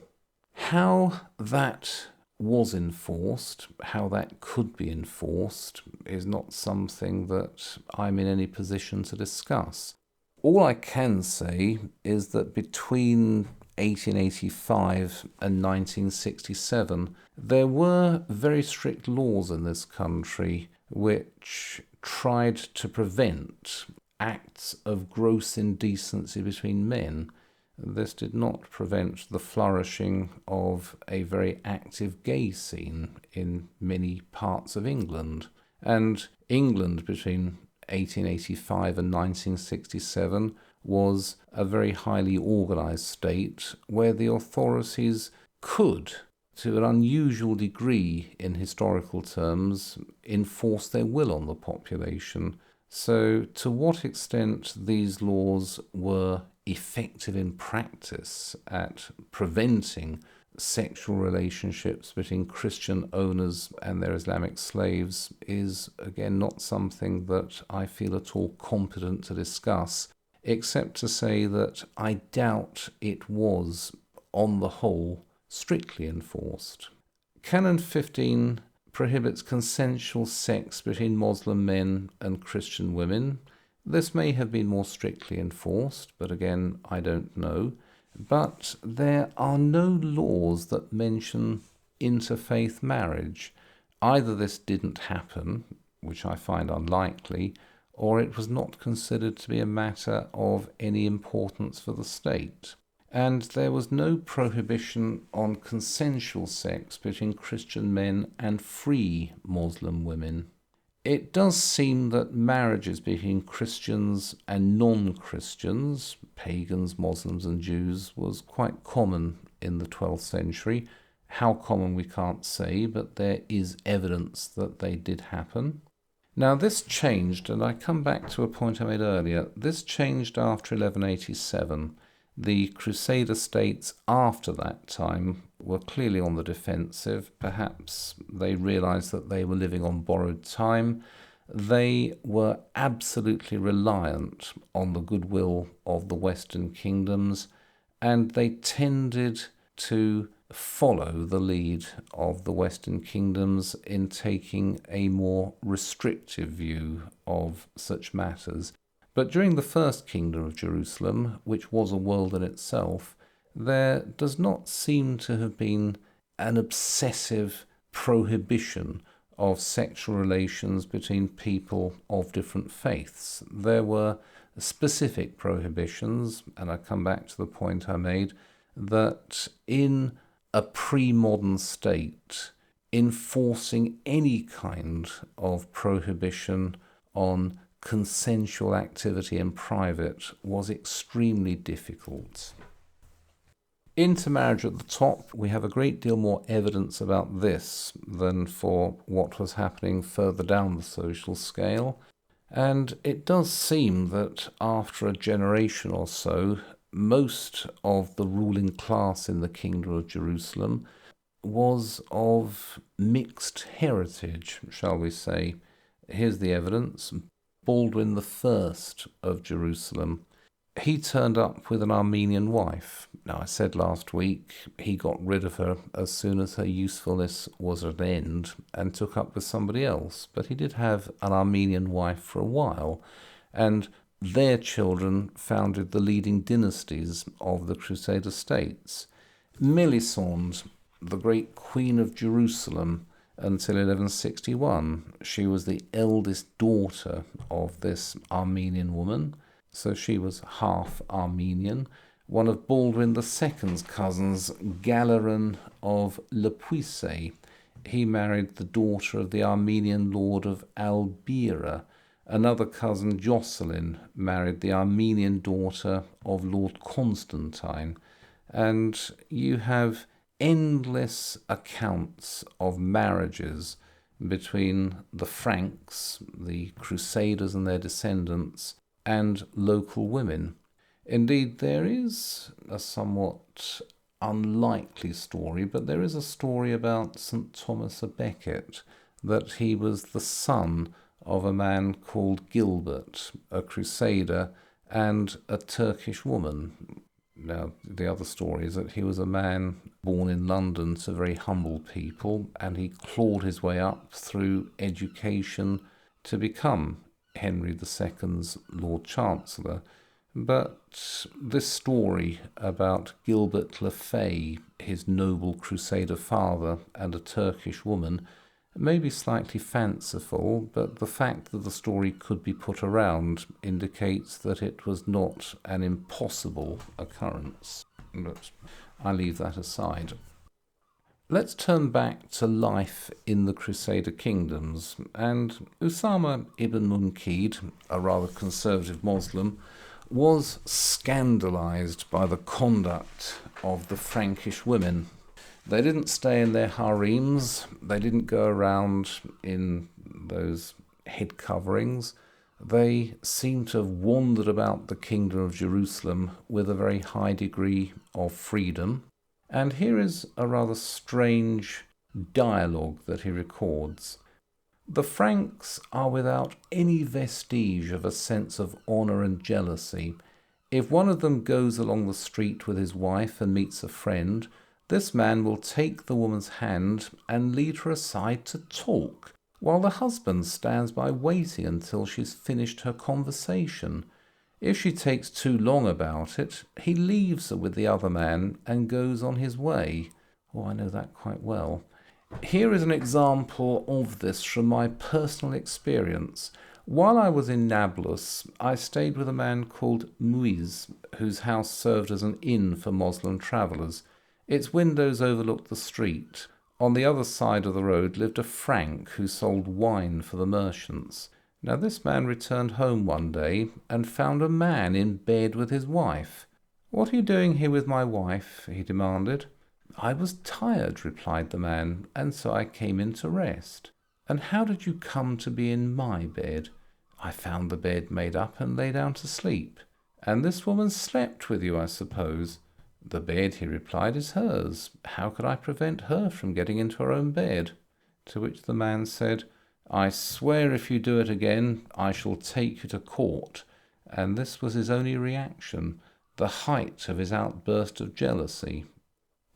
How that was enforced, how that could be enforced, is not something that I'm in any position to discuss. All I can say is that between 1885 and 1967, there were very strict laws in this country which tried to prevent acts of gross indecency between men. This did not prevent the flourishing of a very active gay scene in many parts of England. And England between 1885 and 1967 was a very highly organised state where the authorities could, to an unusual degree in historical terms, enforce their will on the population. So to what extent these laws were effective in practice at preventing sexual relationships between Christian owners and their Islamic slaves is, again, not something that I feel at all competent to discuss, except to say that I doubt it was, on the whole, strictly enforced. Canon 15 prohibits consensual sex between Muslim men and Christian women. This may have been more strictly enforced, but again, I don't know. But there are no laws that mention interfaith marriage. Either this didn't happen, which I find unlikely, or it was not considered to be a matter of any importance for the state. And there was no prohibition on consensual sex between Christian men and free Muslim women. It does seem that marriages between Christians and non-Christians, pagans, Muslims and Jews, was quite common in the 12th century. How common we can't say, but there is evidence that they did happen. Now this changed, and I come back to a point I made earlier, this changed after 1187. The Crusader states after that time were clearly on the defensive. Perhaps they realised that they were living on borrowed time. They were absolutely reliant on the goodwill of the Western kingdoms, and they tended to follow the lead of the Western kingdoms in taking a more restrictive view of such matters. But during the First Kingdom of Jerusalem, which was a world in itself, there does not seem to have been an obsessive prohibition of sexual relations between people of different faiths. There were specific prohibitions, and I come back to the point I made, that in a pre-modern state, enforcing any kind of prohibition on consensual activity in private was extremely difficult. Intermarriage at the top, we have a great deal more evidence about this than for what was happening further down the social scale. And it does seem that after a generation or so, most of the ruling class in the Kingdom of Jerusalem was of mixed heritage, shall we say. Here's the evidence. Baldwin I of Jerusalem, he turned up with an Armenian wife. Now, I said last week he got rid of her as soon as her usefulness was at an end and took up with somebody else, but he did have an Armenian wife for a while, and their children founded the leading dynasties of the Crusader states. Melisande, the great Queen of Jerusalem, until 1161. She was the eldest daughter of this Armenian woman, so she was half Armenian. One of Baldwin II's cousins, Galeran of Le Puissy, he married the daughter of the Armenian lord of Albira. Another cousin, Jocelyn, married the Armenian daughter of Lord Constantine. And you have endless accounts of marriages between the Franks, the Crusaders and their descendants, and local women. Indeed, there is a somewhat unlikely story, but there is a story about St. Thomas à Becket, that he was the son of a man called Gilbert, a Crusader, and a Turkish woman. Now, the other story is that he was a man born in London to very humble people, and he clawed his way up through education to become Henry II's Lord Chancellor. But this story about Gilbert le Fay, his noble Crusader father, and a Turkish woman, may be slightly fanciful, but the fact that the story could be put around indicates that it was not an impossible occurrence. But I leave that aside. Let's turn back to life in the Crusader Kingdoms, and Usama ibn Munkid, a rather conservative Muslim, was scandalized by the conduct of the Frankish women. They didn't stay in their harems, they didn't go around in those head coverings. They seem to have wandered about the Kingdom of Jerusalem with a very high degree of freedom. And here is a rather strange dialogue that he records. The Franks are without any vestige of a sense of honour and jealousy. If one of them goes along the street with his wife and meets a friend, this man will take the woman's hand and lead her aside to talk, while the husband stands by waiting until she's finished her conversation. If she takes too long about it, he leaves her with the other man and goes on his way. Oh, I know that quite well. Here is an example of this from my personal experience. While I was in Nablus, I stayed with a man called Muiz, whose house served as an inn for Moslem travellers. Its windows overlooked the street. On the other side of the road lived a Frank who sold wine for the merchants. Now this man returned home one day and found a man in bed with his wife. "What are you doing here with my wife?" he demanded. "I was tired," replied the man, "and so I came in to rest." "And how did you come to be in my bed?" "I found the bed made up and lay down to sleep." "And this woman slept with you, I suppose?" "The bed," he replied, "is hers. How could I prevent her from getting into her own bed?" To which the man said, "I swear if you do it again, I shall take you to court." And this was his only reaction, the height of his outburst of jealousy.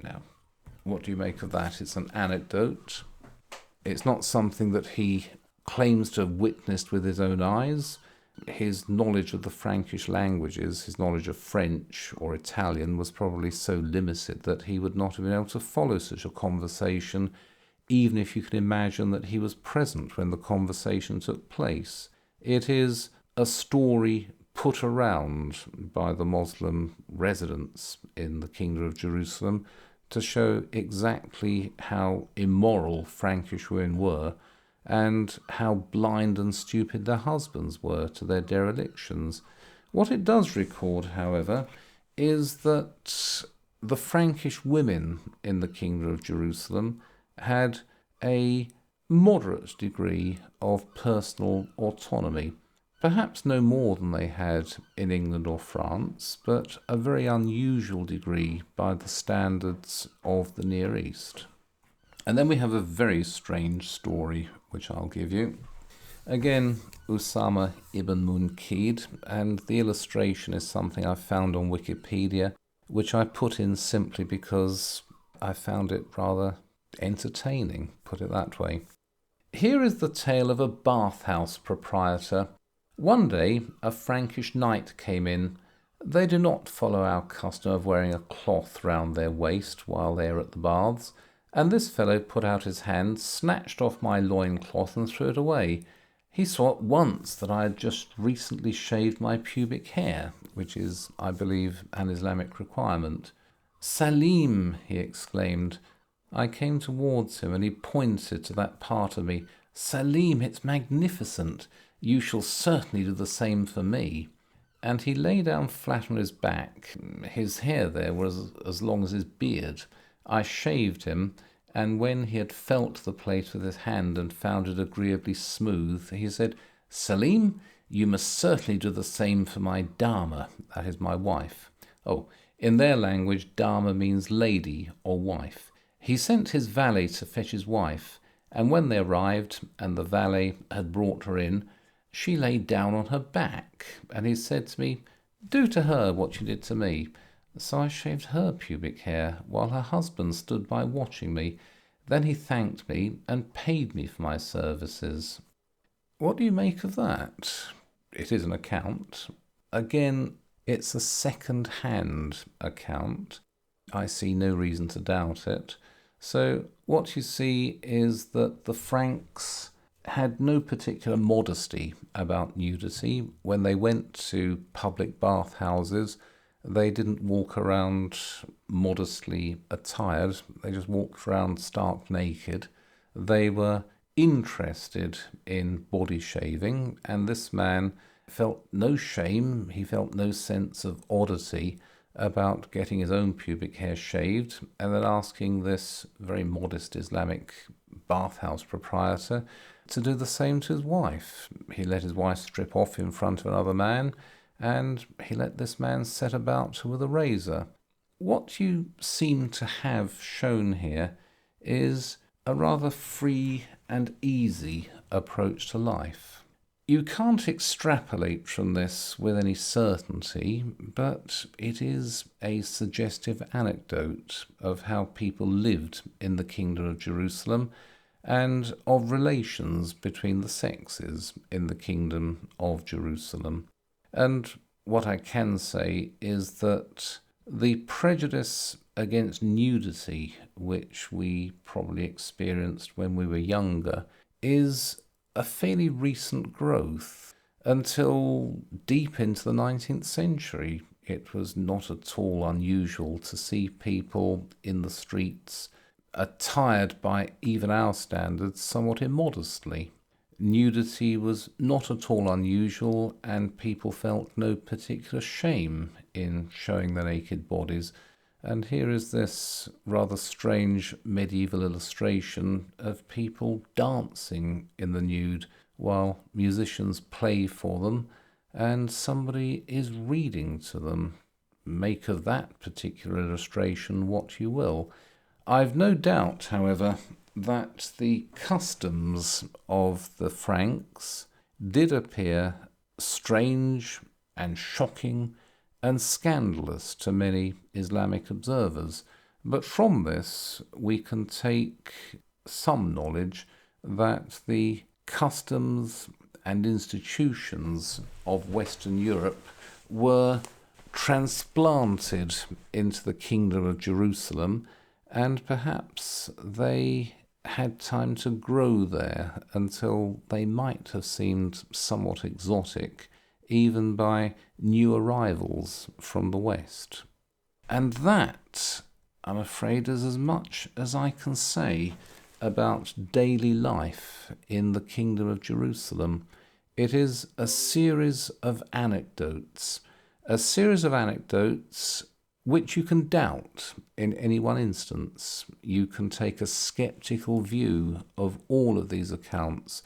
Now, what do you make of that? It's an anecdote. It's not something that he claims to have witnessed with his own eyes. His knowledge of the Frankish languages, his knowledge of French or Italian, was probably so limited that he would not have been able to follow such a conversation, even if you can imagine that he was present when the conversation took place. It is a story put around by the Muslim residents in the Kingdom of Jerusalem to show exactly how immoral Frankish women were and how blind and stupid their husbands were to their derelictions. What it does record, however, is that the Frankish women in the Kingdom of Jerusalem had a moderate degree of personal autonomy. Perhaps no more than they had in England or France, but a very unusual degree by the standards of the Near East. And then we have a very strange story, which I'll give you. Again, Usama ibn Munkid, and the illustration is something I found on Wikipedia, which I put in simply because I found it rather entertaining, put it that way. Here is the tale of a bathhouse proprietor. One day, a Frankish knight came in. They do not follow our custom of wearing a cloth round their waist while they are at the baths, and this fellow put out his hand, snatched off my loincloth and threw it away. He saw at once that I had just recently shaved my pubic hair, which is, I believe, an Islamic requirement. "Salim!" he exclaimed. I came towards him and he pointed to that part of me. "Salim, it's magnificent. You shall certainly do the same for me." And he lay down flat on his back. His hair there was as long as his beard. I shaved him, and when he had felt the place with his hand and found it agreeably smooth, he said, "Salim, you must certainly do the same for my dama," that is my wife. Oh, in their language, dama means lady or wife. He sent his valet to fetch his wife, and when they arrived and the valet had brought her in, she lay down on her back, and he said to me, "Do to her what you did to me." So I shaved her pubic hair while her husband stood by watching me. Then he thanked me and paid me for my services. What do you make of that? It is an account. Again, it's a second-hand account. I see no reason to doubt it. So what you see is that the Franks had no particular modesty about nudity. When they went to public bathhouses, they didn't walk around modestly attired. They just walked around stark naked. They were interested in body shaving, and this man felt no shame. He felt no sense of oddity about getting his own pubic hair shaved and then asking this very modest Islamic bathhouse proprietor to do the same to his wife. He let his wife strip off in front of another man, and he let this man set about her with a razor. What you seem to have shown here is a rather free and easy approach to life. You can't extrapolate from this with any certainty, but it is a suggestive anecdote of how people lived in the Kingdom of Jerusalem and of relations between the sexes in the Kingdom of Jerusalem. And what I can say is that the prejudice against nudity, which we probably experienced when we were younger, is a fairly recent growth. Until deep into the 19th century, it was not at all unusual to see people in the streets attired by even our standards somewhat immodestly. Nudity was not at all unusual, and people felt no particular shame in showing their naked bodies. And here is this rather strange medieval illustration of people dancing in the nude while musicians play for them and somebody is reading to them. Make of that particular illustration what you will. I've no doubt, however, that the customs of the Franks did appear strange and shocking and scandalous to many Islamic observers. But from this, we can take some knowledge that the customs and institutions of Western Europe were transplanted into the Kingdom of Jerusalem, and perhaps they had time to grow there until they might have seemed somewhat exotic, even by new arrivals from the West. And that, I'm afraid, is as much as I can say about daily life in the Kingdom of Jerusalem. It is a series of anecdotes which you can doubt in any one instance. You can take a sceptical view of all of these accounts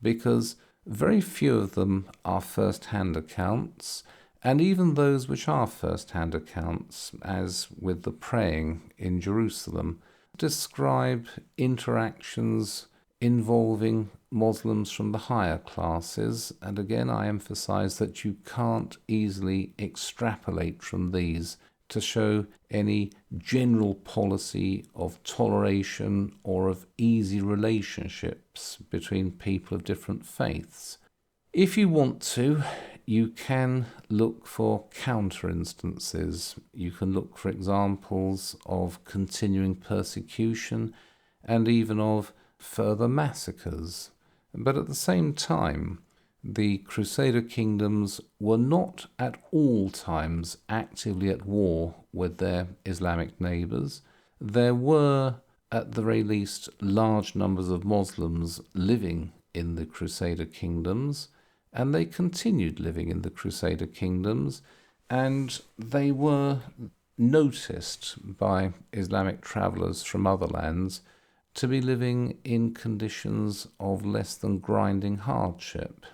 because very few of them are first-hand accounts, and even those which are first-hand accounts, as with the praying in Jerusalem, describe interactions involving Muslims from the higher classes, and again I emphasize that you can't easily extrapolate from these to show any general policy of toleration or of easy relationships between people of different faiths. If you want to, you can look for counter instances. You can look for examples of continuing persecution and even of further massacres. But at the same time, the Crusader kingdoms were not at all times actively at war with their Islamic neighbours. There were, at the very least, large numbers of Muslims living in the Crusader kingdoms, and they continued living in the Crusader kingdoms, and they were noticed by Islamic travellers from other lands to be living in conditions of less than grinding hardship.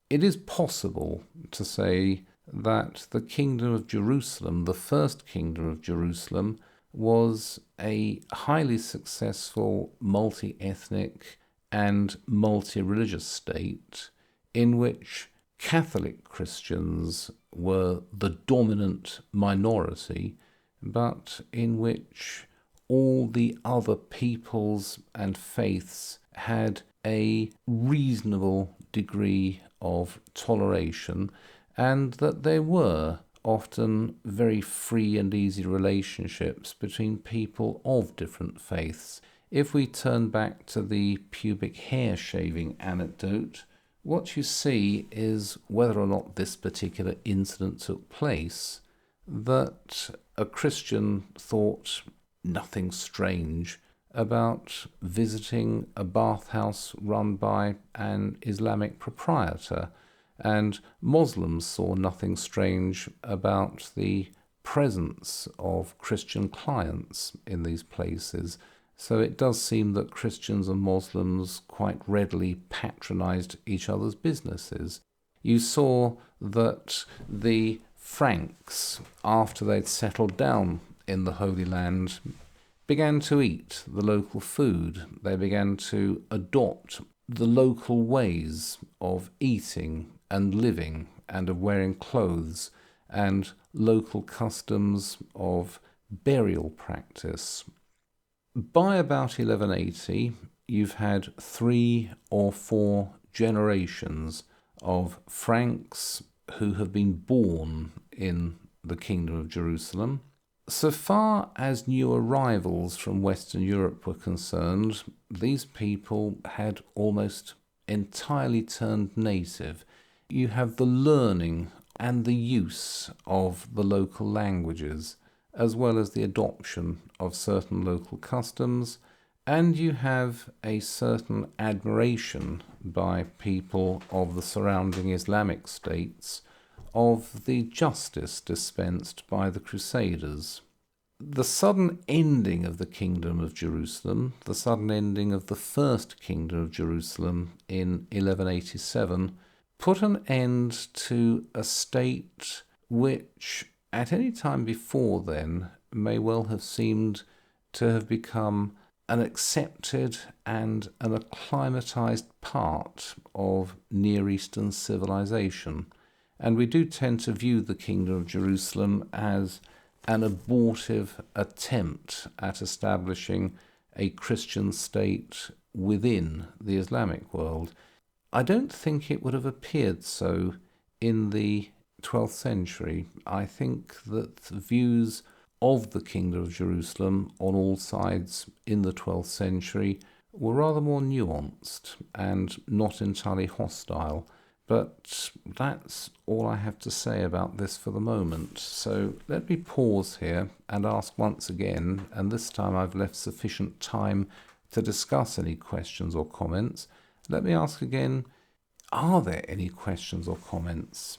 It is possible to say that the Kingdom of Jerusalem, the first Kingdom of Jerusalem, was a highly successful multi-ethnic and multi-religious state in which Catholic Christians were the dominant minority, but in which all the other peoples and faiths had a reasonable degree of toleration, and that there were often very free and easy relationships between people of different faiths. If we turn back to the pubic hair shaving anecdote, what you see is, whether or not this particular incident took place, that a Christian thought nothing strange about visiting a bathhouse run by an Islamic proprietor, and Muslims saw nothing strange about the presence of Christian clients in these places. So it does seem that Christians and Muslims quite readily patronized each other's businesses. You saw that the Franks, after they'd settled down in the Holy Land, began to eat the local food. They began to adopt the local ways of eating and living and of wearing clothes, and local customs of burial practice. By about 1180, you've had 3 or 4 generations of Franks who have been born in the Kingdom of Jerusalem. So far as new arrivals from Western Europe were concerned, these people had almost entirely turned native. You have the learning and the use of the local languages, as well as the adoption of certain local customs, and you have a certain admiration by people of the surrounding Islamic states of the justice dispensed by the Crusaders. The sudden ending of the Kingdom of Jerusalem, the sudden ending of the First Kingdom of Jerusalem in 1187, put an end to a state which, at any time before then, may well have seemed to have become an accepted and an acclimatized part of Near Eastern civilization. And we do tend to view the Kingdom of Jerusalem as an abortive attempt at establishing a Christian state within the Islamic world. I don't think it would have appeared so in the 12th century. I think that the views of the Kingdom of Jerusalem on all sides in the 12th century were rather more nuanced and not entirely hostile. But that's all I have to say about this for the moment. So let me pause here and ask once again, and this time I've left sufficient time to discuss any questions or comments. Let me ask again, are there any questions or comments?